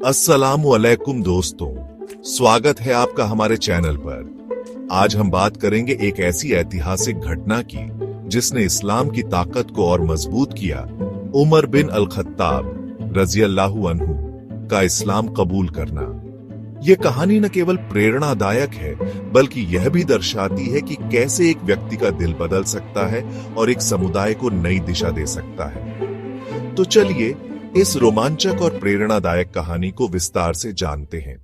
अस्सलामु अलैकुम दोस्तों, स्वागत है आपका हमारे चैनल पर। आज हम बात करेंगे एक ऐसी ऐतिहासिक घटना की जिसने इस्लाम की ताकत को और मजबूत किया। उमर बिन अल खत्ताब रज़ियल्लाहु अन्हु का इस्लाम कबूल करना। ये कहानी न केवल प्रेरणादायक है बल्कि यह भी दर्शाती है कि कैसे एक व्यक्ति का दिल बदल सकता है और एक समुदाय को नई दिशा दे सकता है। तो चलिए इस रोमांचक और प्रेरणादायक कहानी को विस्तार से जानते हैं।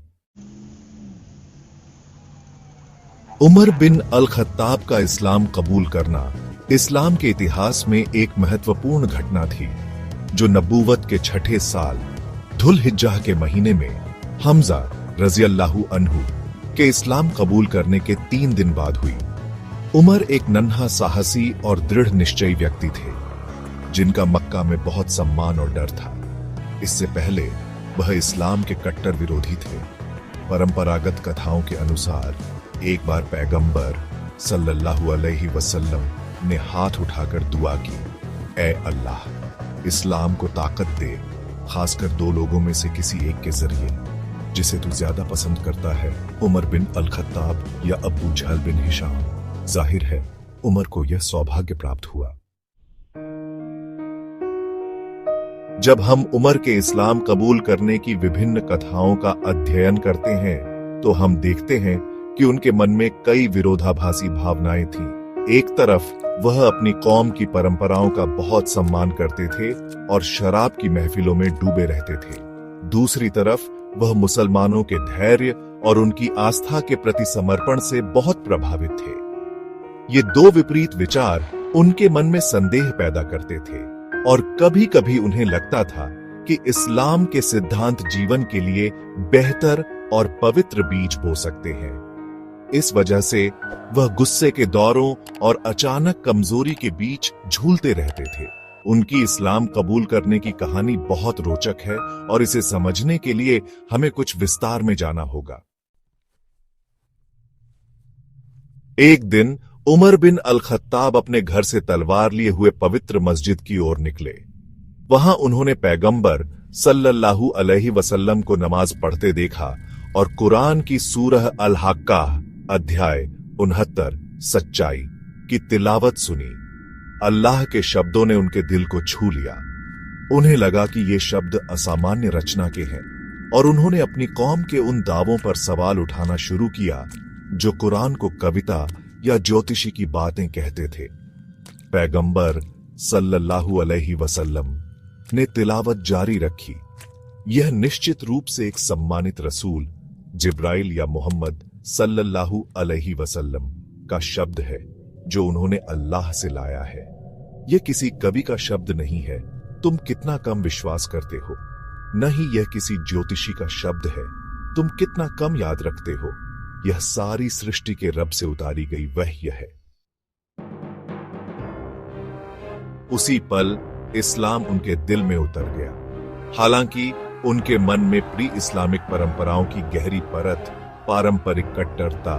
उमर बिन अल खत्ताब का इस्लाम कबूल करना इस्लाम के इतिहास में एक महत्वपूर्ण घटना थी, जो नबूवत के छठे साल धुल हिज्जा के महीने में हमजा रज़ियल्लाहु अन्हु के इस्लाम कबूल करने के 3 दिन बाद हुई। उमर एक नन्हा, साहसी और दृढ़ निश्चयी व्यक्ति थे, जिनका मक्का में बहुत सम्मान और डर था। इससे पहले वह इस्लाम के कट्टर विरोधी थे। परंपरागत कथाओं के अनुसार एक बार पैगंबर सल्लल्लाहु अलैहि वसल्लम ने हाथ उठाकर दुआ की, ऐ अल्लाह, इस्लाम को ताकत दे, खासकर 2 लोगों में से किसी एक के जरिए, जिसे तू ज्यादा पसंद करता है, उमर बिन अल खत्ताब या अबू जहल बिन हिशाम। जाहिर है उमर को यह सौभाग्य प्राप्त हुआ। जब हम उमर के इस्लाम कबूल करने की विभिन्न कथाओं का अध्ययन करते हैं तो हम देखते हैं कि उनके मन में कई विरोधाभासी भावनाएं थीं। एक तरफ वह अपनी कौम की परंपराओं का बहुत सम्मान करते थे और शराब की महफिलों में डूबे रहते थे। दूसरी तरफ वह मुसलमानों के धैर्य और उनकी आस्था के प्रति समर्पण से बहुत प्रभावित थे। ये 2 विपरीत विचार उनके मन में संदेह पैदा करते थे और कभी कभी उन्हें लगता था कि इस्लाम के सिद्धांत जीवन के लिए बेहतर और पवित्र बीज बो सकते हैं। इस वजह से वह गुस्से के दौरों और अचानक कमजोरी के बीच झूलते रहते थे। उनकी इस्लाम कबूल करने की कहानी बहुत रोचक है और इसे समझने के लिए हमें कुछ विस्तार में जाना होगा। एक दिन उमर बिन अल खत्ताब अपने घर से तलवार लिए हुए पवित्र मस्जिद की ओर निकले। वहां उन्होंने पैगंबर सल्लल्लाहु अलैहि वसल्लम को नमाज पढ़ते देखा और कुरान की सूरह अल हक्का अध्याय 69 सच्चाई की तिलावत सुनी। अल्लाह के शब्दों ने उनके दिल को छू लिया। उन्हें लगा कि ये शब्द असामान्य रचना के हैं और उन्होंने अपनी कौम के उन दावों पर सवाल उठाना शुरू किया जो कुरान को कविता या ज्योतिषी की बातें कहते थे। पैगंबर सल्लल्लाहु अलैहि वसल्लम ने तिलावत जारी रखी। यह निश्चित रूप से एक सम्मानित रसूल जिब्राइल या मोहम्मद सल्लल्लाहु अलैहि वसल्लम का शब्द है, जो उन्होंने अल्लाह से लाया है। यह किसी कवि का शब्द नहीं है, तुम कितना कम विश्वास करते हो। न ही यह किसी ज्योतिषी का शब्द है, तुम कितना कम याद रखते हो। यह सारी सृष्टि के रब से उतारी गई वह्य है। उसी पल इस्लाम उनके दिल में उतर गया। हालांकि उनके मन में प्री इस्लामिक परंपराओं की गहरी परत, पारंपरिक कट्टरता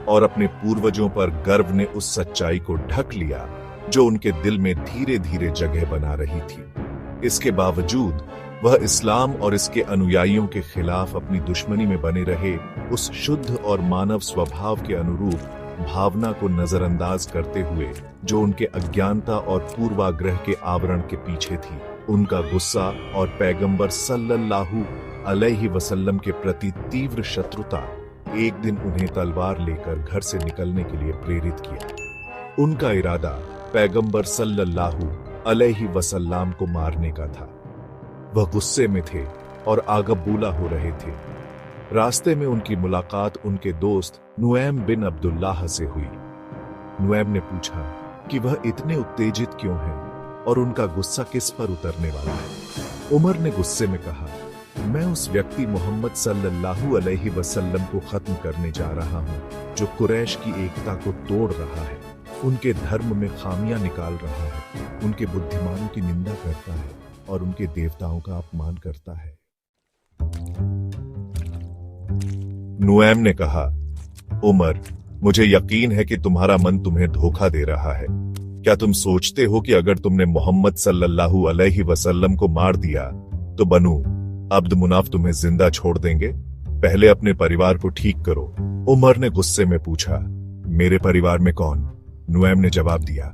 और अपने पूर्वजों पर गर्व ने उस सच्चाई को ढक लिया जो उनके दिल में धीरे धीरे जगह बना रही थी। इसके बावजूद वह इस्लाम और इसके अनुयायियों के खिलाफ अपनी दुश्मनी में बने रहे। उस शुद्ध और मानव स्वभाव के अनुरूप भावना को नजरअंदाज करते हुए जो उनके अज्ञानता और पूर्वाग्रह के आवरण के पीछे थी, उनका गुस्सा और पैगंबर सल्लल्लाहु अलैहि वसल्लम के प्रति तीव्र शत्रुता एक दिन उन्हें तलवार लेकर घर से निकलने के लिए प्रेरित किया। उनका इरादा पैगंबर सल्लल्लाहु अलैहि वसल्लम को मारने का था। वह गुस्से में थे और आगबूला हो रहे थे। रास्ते में उनकी मुलाकात उनके दोस्त नुऐम बिन अब्दुल्लाह से हुई। नुऐम ने पूछा कि वह इतने उत्तेजित क्यों हैं और उनका गुस्सा किस पर उतरने वाला है। उमर ने गुस्से में कहा, मैं उस व्यक्ति मोहम्मद सल्लल्लाहु अलैहि वसल्लम को खत्म करने जा रहा हूं, जो कुरैश की एकता को तोड़ रहा है, उनके धर्म में खामियां निकाल रहा है, उनके बुद्धिमानों की निंदा करता है और उनके देवताओं का अपमान करता है। नुऐम ने कहा, उमर, मुझे यकीन है कि तुम्हारा मन तुम्हें धोखा दे रहा है। क्या तुम सोचते हो कि अगर तुमने मोहम्मद सल्लल्लाहु अलैहि वसल्लम को मार दिया तो बनु अब्द मुनाफ तुम्हें जिंदा छोड़ देंगे? पहले अपने परिवार को ठीक करो। उमर ने गुस्से में पूछा, मेरे परिवार में कौन? नुएम ने जवाब दिया,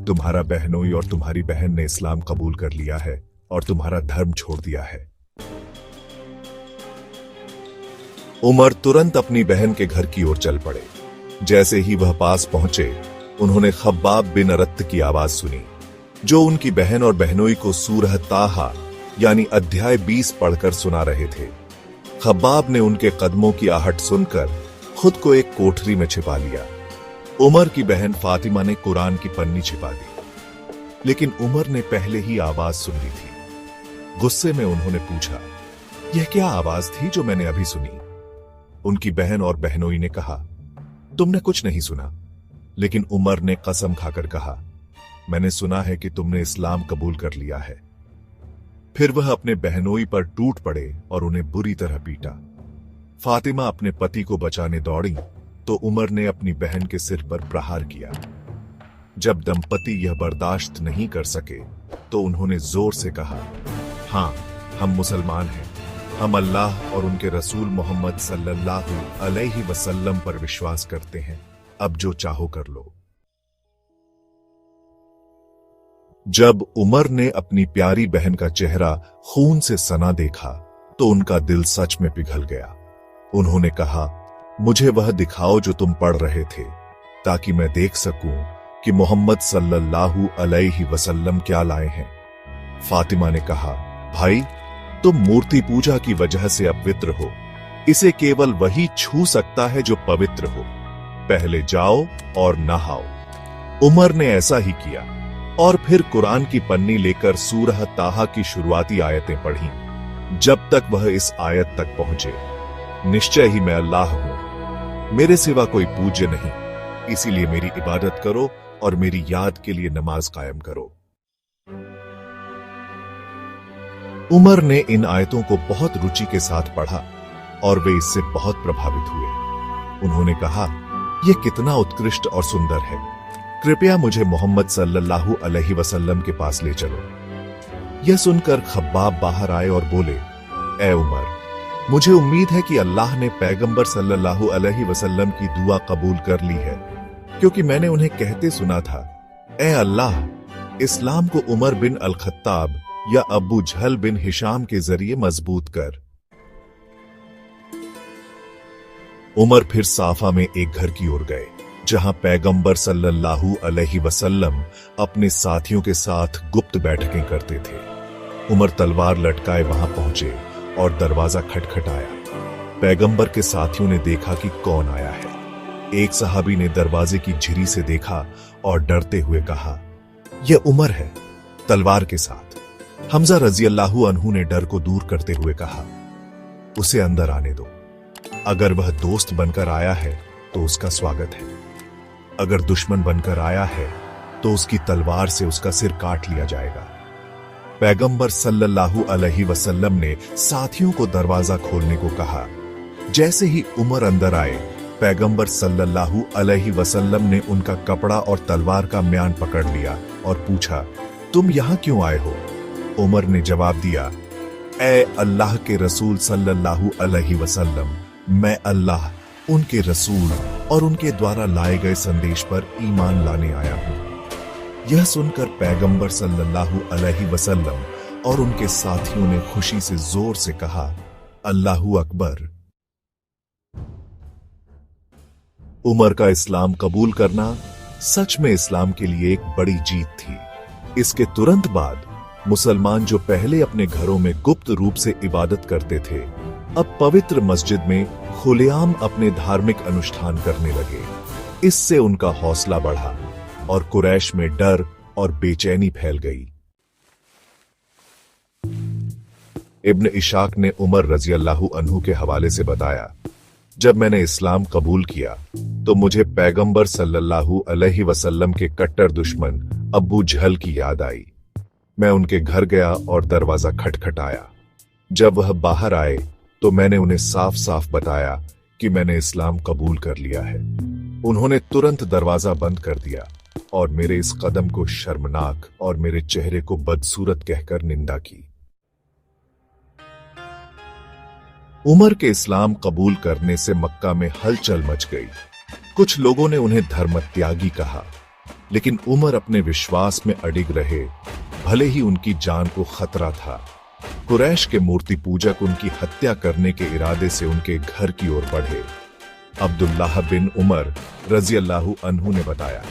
तुम्हारा बहनोई और तुम्हारी बहन ने इस्लाम कबूल कर लिया है और तुम्हारा धर्म छोड़ दिया है। उमर तुरंत अपनी बहन के घर की ओर चल पड़े। जैसे ही वह पास पहुंचे, उन्होंने खब्बाब बिन अरत्त की आवाज सुनी, जो उनकी बहन और बहनोई को सूरह ताहा यानी अध्याय 20 पढ़कर सुना रहे थे। खब्बाब ने उनके कदमों की आहट सुनकर खुद को एक कोठरी में छिपा लिया। उमर की बहन फातिमा ने कुरान की पन्नी छिपा दी, लेकिन उमर ने पहले ही आवाज सुन ली थी। गुस्से में उन्होंने पूछा, यह क्या आवाज थी जो मैंने अभी सुनी? उनकी बहन और बहनोई ने कहा, तुमने कुछ नहीं सुना। लेकिन उमर ने कसम खाकर कहा, मैंने सुना है कि तुमने इस्लाम कबूल कर लिया है। फिर वह अपने बहनोई पर टूट पड़े और उन्हें बुरी तरह पीटा। फातिमा अपने पति को बचाने दौड़ी तो उमर ने अपनी बहन के सिर पर प्रहार किया। जब दंपति यह बर्दाश्त नहीं कर सके तो उन्होंने जोर से कहा, हां, हम मुसलमान हैं। हम अल्लाह और उनके रसूल मोहम्मद सल्लल्लाहु अलैहि वसल्लम पर विश्वास करते हैं। अब जो चाहो कर लो। जब उमर ने अपनी प्यारी बहन का चेहरा खून से सना देखा तो उनका दिल सच में पिघल गया। उन्होंने कहा, मुझे वह दिखाओ जो तुम पढ़ रहे थे, ताकि मैं देख सकूं कि मोहम्मद सल्लल्लाहु अलैहि वसल्लम क्या लाए हैं। फातिमा ने कहा, भाई, तुम मूर्ति पूजा की वजह से अपवित्र हो। इसे केवल वही छू सकता है जो पवित्र हो। पहले जाओ और नहाओ। उमर ने ऐसा ही किया और फिर कुरान की पन्नी लेकर सूरह ताहा की शुरुआती आयतें पढ़ी, जब तक वह इस आयत तक पहुंचे, निश्चय ही मैं अल्लाह हूं, मेरे सिवा कोई पूज्य नहीं, इसीलिए मेरी इबादत करो और मेरी याद के लिए नमाज कायम करो। उमर ने इन आयतों को बहुत रुचि के साथ पढ़ा और वे इससे बहुत प्रभावित हुए। उन्होंने कहा, यह कितना उत्कृष्ट और सुंदर है। कृपया मुझे मोहम्मद सल्लल्लाहु अलैहि वसल्लम के पास ले चलो। यह सुनकर खब्बाब बाहर आए और बोले, ए उमर, मुझे उम्मीद है कि अल्लाह ने पैगंबर सल्लल्लाहु अलैहि वसल्लम की दुआ कबूल कर ली है, क्योंकि मैंने उन्हें कहते सुना था, ए अल्लाह, इस्लाम को उमर बिन अल खत्ताब या अबू जहल बिन हिशाम के जरिए मजबूत कर। उमर फिर साफा में एक घर की ओर गए, जहां पैगंबर सल्लल्लाहु अलैहि वसल्लम अपने साथियों के साथ गुप्त बैठकें करते थे। उमर तलवार लटकाए वहां पहुंचे और दरवाजा खटखटाया। पैगंबर के साथियों ने देखा कि कौन आया है। एक सहाबी ने दरवाजे की झिरी से देखा और डरते हुए कहा, यह उमर है, तलवार के साथ। हमजा रजी अल्लाहु अन्हु ने डर को दूर करते हुए कहा, उसे अंदर आने दो। अगर वह दोस्त बनकर आया है तो उसका स्वागत है, अगर दुश्मन बनकर आया है तो उसकी तलवार से उसका सिर काट लिया जाएगा। पैगंबर सल्लल्लाहु अलैहि वसल्लम ने साथियों को दरवाजा खोलने को कहा। जैसे ही उमर अंदर आए, पैगंबर सल्लल्लाहु अलैहि वसल्लम ने उनका कपड़ा और तलवार का म्यान पकड़ लिया और पूछा, तुम यहां क्यों आए हो? उमर ने जवाब दिया, ए अल्लाह के रसूल सल्लल्लाहु अलैहि वसल्लम, मैं अल्लाह, उनके रसूल और उनके द्वारा लाए गए संदेश पर ईमान लाने आया हूं। यह सुनकर पैगंबर सल्लल्लाहु अलैहि वसल्लम और उनके साथियों ने खुशी से जोर से कहा, अल्लाहू अकबर। उमर का इस्लाम कबूल करना सच में इस्लाम के लिए एक बड़ी जीत थी। इसके तुरंत बाद मुसलमान जो पहले अपने घरों में गुप्त रूप से इबादत करते थे, अब पवित्र मस्जिद में खुलेआम अपने धार्मिक अनुष्ठान करने लगे। इससे उनका हौसला बढ़ा और कुरैश में डर और बेचैनी फैल गई। इब्न इशाक ने उमर रजी अल्लाहु अन्हु के हवाले से बताया, जब मैंने इस्लाम कबूल किया तो मुझे पैगंबर सल्लल्लाहु अलैहि वसल्लम के कट्टर दुश्मन अबू जहल की याद आई। मैं उनके घर गया और दरवाजा खटखटाया। जब वह बाहर आए तो मैंने उन्हें साफ साफ बताया कि मैंने इस्लाम कबूल कर लिया है। उन्होंने तुरंत दरवाजा बंद कर दिया और मेरे इस कदम को शर्मनाक और मेरे चेहरे को बदसूरत कहकर निंदा की। उमर के इस्लाम कबूल करने से मक्का में हलचल मच गई। कुछ लोगों ने उन्हें धर्मत्यागी कहा, लेकिन उमर अपने विश्वास में अडिग रहे, भले ही उनकी जान को खतरा था। कुरैश के मूर्ति पूजक उनकी हत्या करने के इरादे से उनके घर की ओर बढ़े। अब्दुल्लाह बिन उमर रजी अल्लाहु अन्हु ने बताया,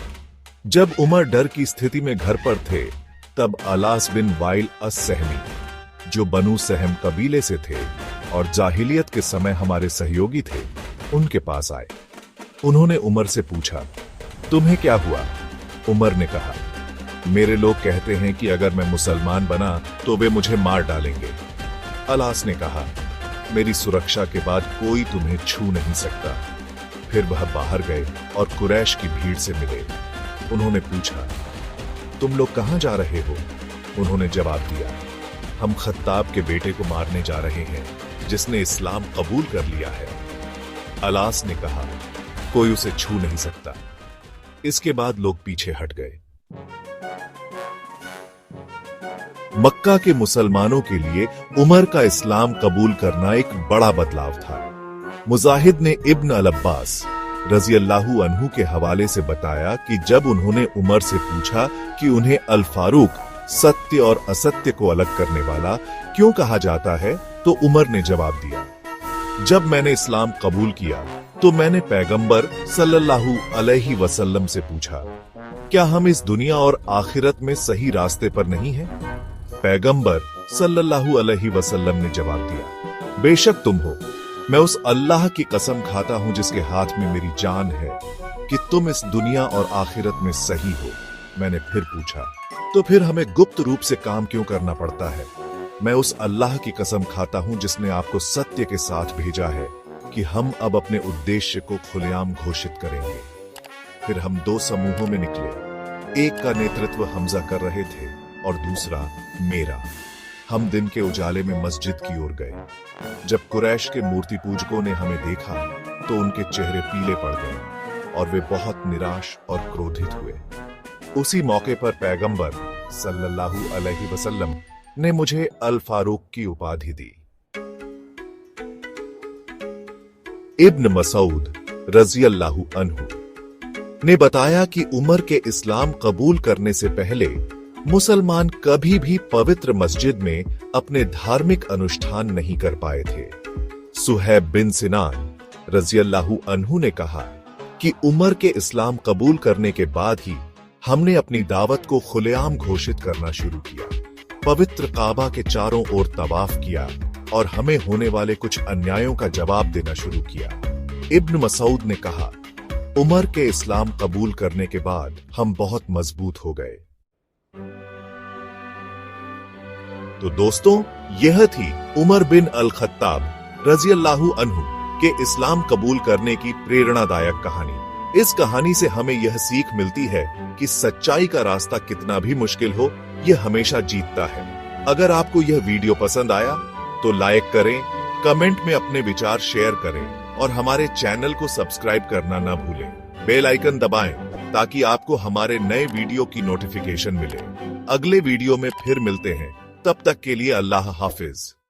जब उमर डर की स्थिति में घर पर थे, तब अलास बिन वाइल अस-सहमी, जो बनु सहम कबीले से थे और जाहिलियत के समय हमारे सहयोगी थे, उनके पास आए। उन्होंने उमर से पूछा, तुम्हें क्या हुआ? उमर ने कहा, मेरे लोग कहते हैं कि अगर मैं मुसलमान बना तो वे मुझे मार डालेंगे। अलास ने कहा, मेरी सुरक्षा के बाद कोई तुम्हें छू नहीं सकता। फिर वह बाहर गए और कुरैश की भीड़ से मिले। उन्होंने पूछा, तुम लोग कहां जा रहे हो? उन्होंने जवाब दिया, हम खत्ताब के बेटे को मारने जा रहे हैं, जिसने इस्लाम कबूल कर लिया है। अलास ने कहा, कोई उसे छू नहीं सकता। इसके बाद लोग पीछे हट गए। मक्का के मुसलमानों के लिए उमर का इस्लाम कबूल करना एक बड़ा बदलाव था। मुजाहिद ने इब्न अल-अब्बास रजी अल्लाहु अन्हु के हवाले से बताया कि जब उन्होंने उमर से पूछा कि उन्हें अल फारूक, सत्य और असत्य को अलग करने वाला, क्यों कहा जाता है, तो उमर ने जवाब दिया, जब मैंने इस्लाम कबूल किया तो मैंने पैगंबर सल्लल्लाहु अलैहि वसल्लम से पूछा, क्या हम इस दुनिया और आखिरत में सही रास्ते पर नहीं हैं? पैगंबर सल्लल्लाहु अलैहि वसल्लम ने जवाब दिया, बेशक तुम हो। मैं उस अल्लाह की कसम खाता हूं जिसके हाथ में मेरी जान है कि तुम इस दुनिया और आखिरत में सही हो। मैंने फिर पूछा, तो फिर हमें गुप्त रूप से काम क्यों करना पड़ता है? मैं उस अल्लाह की कसम खाता हूं जिसने आपको सत्य के साथ भेजा है कि हम अब अपने उद्देश्य को खुलेआम घोषित करेंगे। फिर हम दो समूहों में निकले। एक का नेतृत्व हमजा कर रहे थे और दूसरा मेरा। हम दिन के उजाले में मस्जिद की ओर गए। जब कुरैश के मूर्ति पूजकों ने हमें देखा तो उनके चेहरे पीले पड़ गए और वे बहुत निराश और क्रोधित हुए। उसी मौके पर पैगंबर सल्लल्लाहु अलैहि वसल्लम ने मुझे अल फारूक की उपाधि दी। इब्न मसूद रजी अल्लाहु अन्हु ने बताया कि उमर के इस्लाम कबूल करने से पहले मुसलमान कभी भी पवित्र मस्जिद में अपने धार्मिक अनुष्ठान नहीं कर पाए थे। सुहैब बिन सिनान रजी अल्लाहु अन्हु ने कहा कि उमर के इस्लाम कबूल करने के बाद ही हमने अपनी दावत को खुलेआम घोषित करना शुरू किया। पवित्र काबा के चारों ओर तवाफ किया और हमें होने वाले कुछ अन्यायों का जवाब देना शुरू किया। इब्न मसूद ने कहा, उमर के इस्लाम कबूल करने के बाद हम बहुत मजबूत हो गए। तो दोस्तों, यह थी उमर बिन अल खत्ताब रजी अल्लाहु अन्हु के इस्लाम कबूल करने की प्रेरणादायक कहानी। इस कहानी से हमें यह सीख मिलती है कि सच्चाई का रास्ता कितना भी मुश्किल हो, यह हमेशा जीतता है। अगर आपको यह वीडियो पसंद आया तो लाइक करें, कमेंट में अपने विचार शेयर करें और हमारे चैनल को सब्सक्राइब करना ना भूलें। बेल आइकन दबाएं ताकि आपको हमारे नए वीडियो की नोटिफिकेशन मिले। अगले वीडियो में फिर मिलते हैं, तब तक के लिए अल्लाह हाफिज।